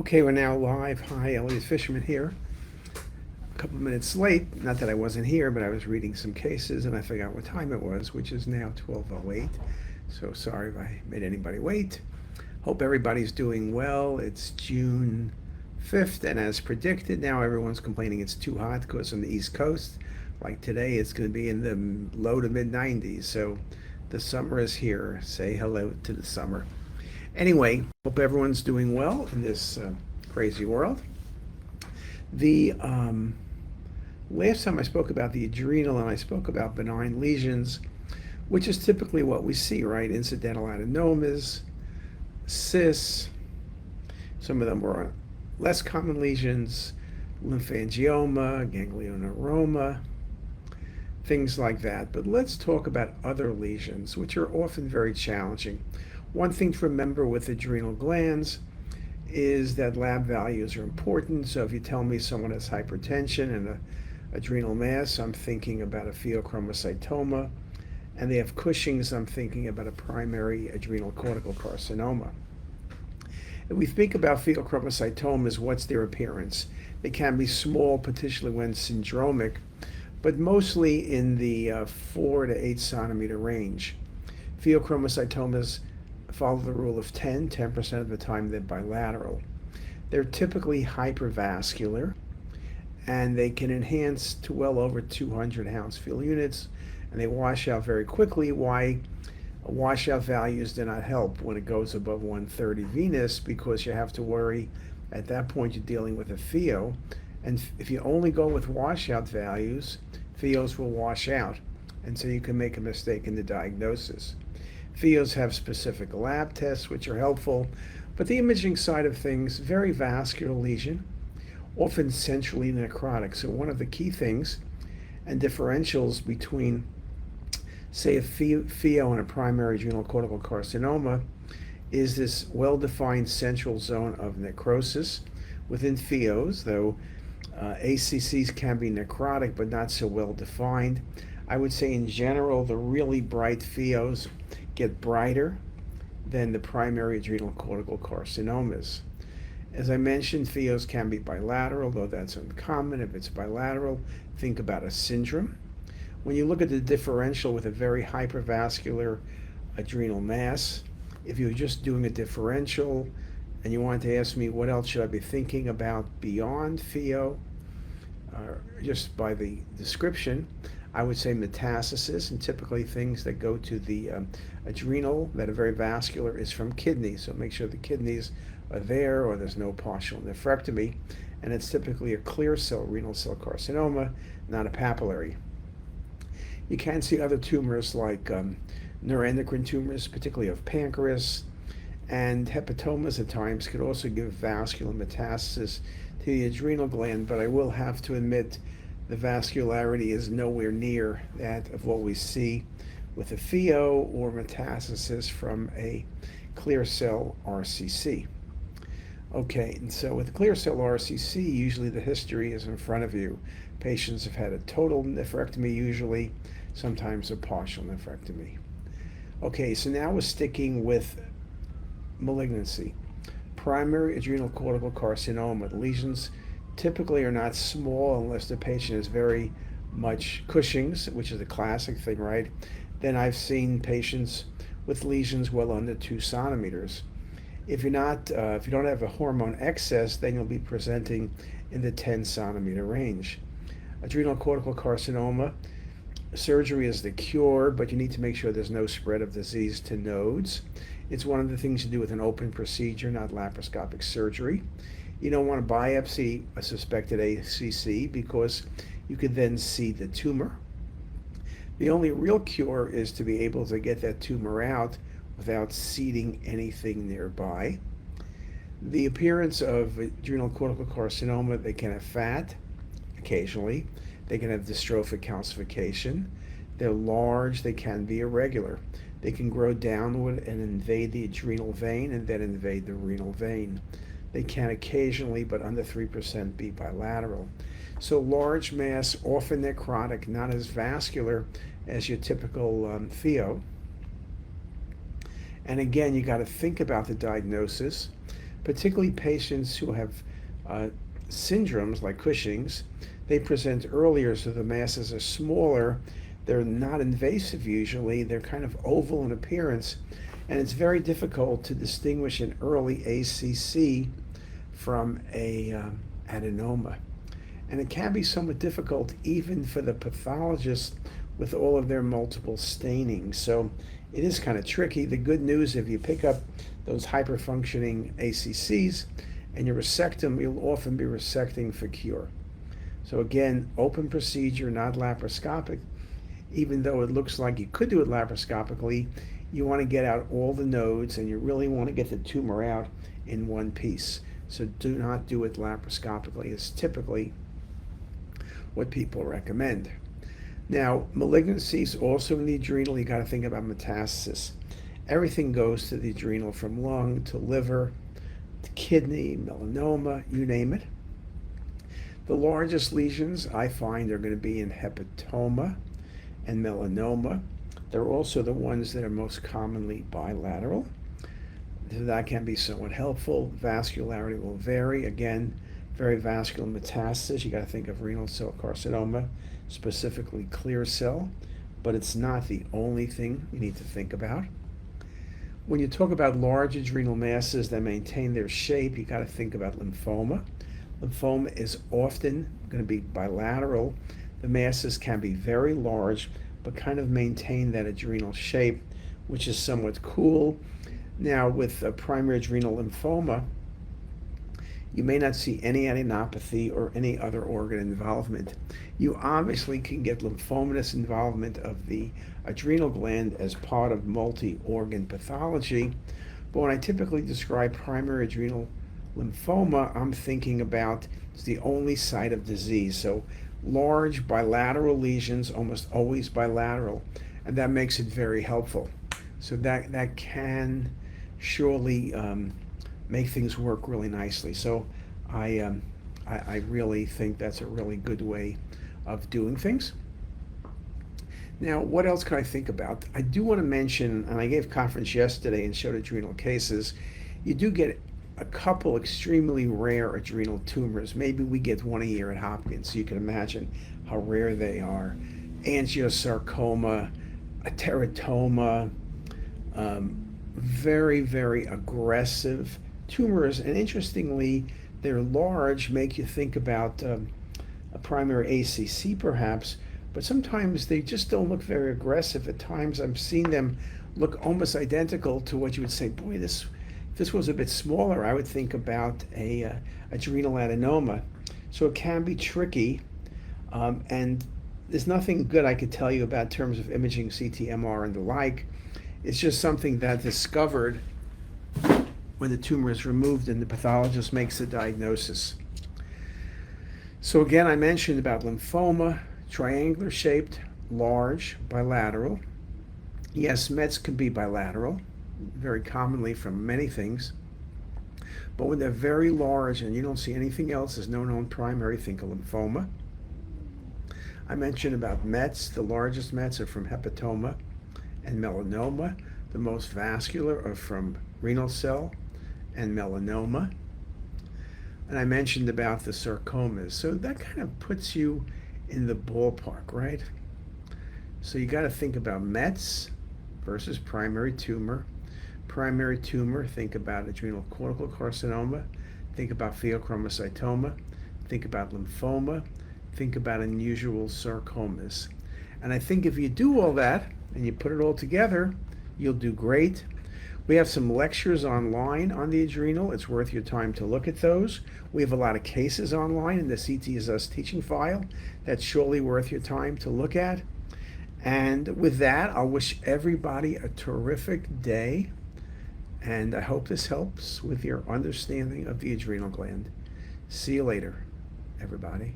Okay, we're now live. Hi, Elliot Fisherman here. A couple of minutes late. Not that I wasn't here, but I was reading some cases and I forgot what time it was, which is now 12:08. So sorry if I made anybody wait. Hope everybody's doing well. It's June 5th, and as predicted, now everyone's complaining it's too hot because on the East Coast, like today, it's going to be in the low to mid 90s. So the summer is here. Say hello to the summer. Anyway, hope everyone's doing well in this crazy world. The last time I spoke about the adrenal and I spoke about benign lesions, which is typically what we see, right? Incidental adenomas, cysts, some of them were less common lesions, lymphangioma, ganglioneuroma, things like that. But let's talk about other lesions, which are often very challenging. One thing to remember with adrenal glands is that lab values are important. So if you tell me someone has hypertension and an adrenal mass, I'm thinking about a pheochromocytoma. And they have Cushing's, I'm thinking about a primary adrenal cortical carcinoma. If we think about pheochromocytomas, what's their appearance? They can be small, particularly when syndromic, but mostly in the 4 to 8 centimeter range. Pheochromocytomas follow the rule of 10% of the time they're bilateral. They're typically hypervascular, and they can enhance to well over 200 Hounsfield units, and they wash out very quickly. Why? Washout values do not help when it goes above 130 venous, because you have to worry at that point you're dealing with a pheo, and if you only go with washout values, pheos will wash out, and so you can make a mistake in the diagnosis. Pheos have specific lab tests which are helpful, but the imaging side of things, very vascular lesion, often centrally necrotic. So one of the key things and differentials between, say, a pheo and a primary adrenal cortical carcinoma is this well-defined central zone of necrosis within pheos, though ACCs can be necrotic but not so well defined. I would say in general the really bright pheos get brighter than the primary adrenal cortical carcinomas. As I mentioned, pheos can be bilateral, though that's uncommon. If it's bilateral, think about a syndrome. When you look at the differential with a very hypervascular adrenal mass, if you're just doing a differential and you wanted to ask me what else should I be thinking about beyond pheo, just by the description, I would say metastasis, and typically things that go to the adrenal that are very vascular is from kidneys. So make sure the kidneys are there or there's no partial nephrectomy. And it's typically a clear cell renal cell carcinoma, not a papillary. You can see other tumors like neuroendocrine tumors, particularly of pancreas, and hepatomas at times could also give vascular metastasis to the adrenal gland, but I will have to admit the vascularity is nowhere near that of what we see with a pheo or metastasis from a clear cell RCC. Okay, and so with clear cell RCC, usually the history is in front of you. Patients have had a total nephrectomy usually, sometimes a partial nephrectomy. Okay, so now we're sticking with malignancy. Primary adrenal cortical carcinoma. The lesions typically are not small unless the patient is very much Cushing's, which is a classic thing, right? Then I've seen patients with lesions well under 2 centimeters. If you don't have a hormone excess, then you'll be presenting in the 10 centimeter range. Adrenal cortical carcinoma, surgery is the cure, but you need to make sure there's no spread of disease to nodes. It's one of the things you do with an open procedure, not laparoscopic surgery. You don't want to biopsy a suspected ACC because you could then see the tumor. The only real cure is to be able to get that tumor out without seeding anything nearby. The appearance of adrenal cortical carcinoma, they can have fat occasionally. They can have dystrophic calcification. They're large, they can be irregular. They can grow downward and invade the adrenal vein and then invade the renal vein. They can occasionally, but under 3%, be bilateral. So large mass, often necrotic, not as vascular as your typical pheo. And again, you got to think about the diagnosis. particularly patients who have syndromes like Cushing's. They present earlier, so the masses are smaller. They're not invasive usually. They're kind of oval in appearance, and it's very difficult to distinguish an early ACC from a adenoma. And it can be somewhat difficult even for the pathologist with all of their multiple stainings. So it is kind of tricky. The good news, if you pick up those hyperfunctioning ACCs and you resect them, you'll often be resecting for cure. So again, open procedure, not laparoscopic. Even though it looks like you could do it laparoscopically, you want to get out all the nodes and you really want to get the tumor out in one piece. So do not do it laparoscopically. It's typically what people recommend. Now, malignancies also in the adrenal, you got to think about metastasis. Everything goes to the adrenal, from lung to liver to kidney, melanoma, you name it. The largest lesions I find are going to be in hepatoma and melanoma. They're also the ones that are most commonly bilateral. That can be somewhat helpful. Vascularity will vary. Again, very vascular metastasis. You got to think of renal cell carcinoma, specifically clear cell, but it's not the only thing you need to think about. When you talk about large adrenal masses that maintain their shape, you got to think about lymphoma. Lymphoma is often going to be bilateral. The masses can be very large, but kind of maintain that adrenal shape, which is somewhat cool. Now, with primary adrenal lymphoma, you may not see any adenopathy or any other organ involvement. You obviously can get lymphomatous involvement of the adrenal gland as part of multi-organ pathology, but when I typically describe primary adrenal lymphoma, I'm thinking about it's the only site of disease. So large bilateral lesions, almost always bilateral, and that makes it very helpful. So that can surely make things work really nicely. So I really think that's a really good way of doing things. Now, what else can I think about? I do want to mention, and I gave a conference yesterday and showed adrenal cases, you do get a couple extremely rare adrenal tumors. Maybe we get one a year at Hopkins, so you can imagine how rare they are. Angiosarcoma, a teratoma, very, very aggressive tumors. And interestingly, they're large, make you think about a primary ACC perhaps, but sometimes they just don't look very aggressive. At times I've seen them look almost identical to what you would say, boy, if this was a bit smaller, I would think about a adrenal adenoma. So it can be tricky, and there's nothing good I could tell you about in terms of imaging, CT, MR, and the like. It's just something that's discovered when the tumor is removed and the pathologist makes the diagnosis. So again, I mentioned about lymphoma, triangular shaped, large, bilateral. Yes, Mets can be bilateral, very commonly from many things. But when they're very large and you don't see anything else, there's no known primary, think of lymphoma. I mentioned about Mets. The largest Mets are from hepatoma and melanoma. The most vascular are from renal cell and melanoma. And I mentioned about the sarcomas. So that kind of puts you in the ballpark, right? So you got to think about Mets versus primary tumor. Primary tumor, think about adrenal cortical carcinoma, think about pheochromocytoma, think about lymphoma, think about unusual sarcomas. And I think if you do all that and you put it all together, you'll do great. We have some lectures online on the adrenal. It's worth your time to look at those. We have a lot of cases online in the CTisus teaching file. That's surely worth your time to look at. And with that, I'll wish everybody a terrific day. And I hope this helps with your understanding of the adrenal gland. See you later, everybody.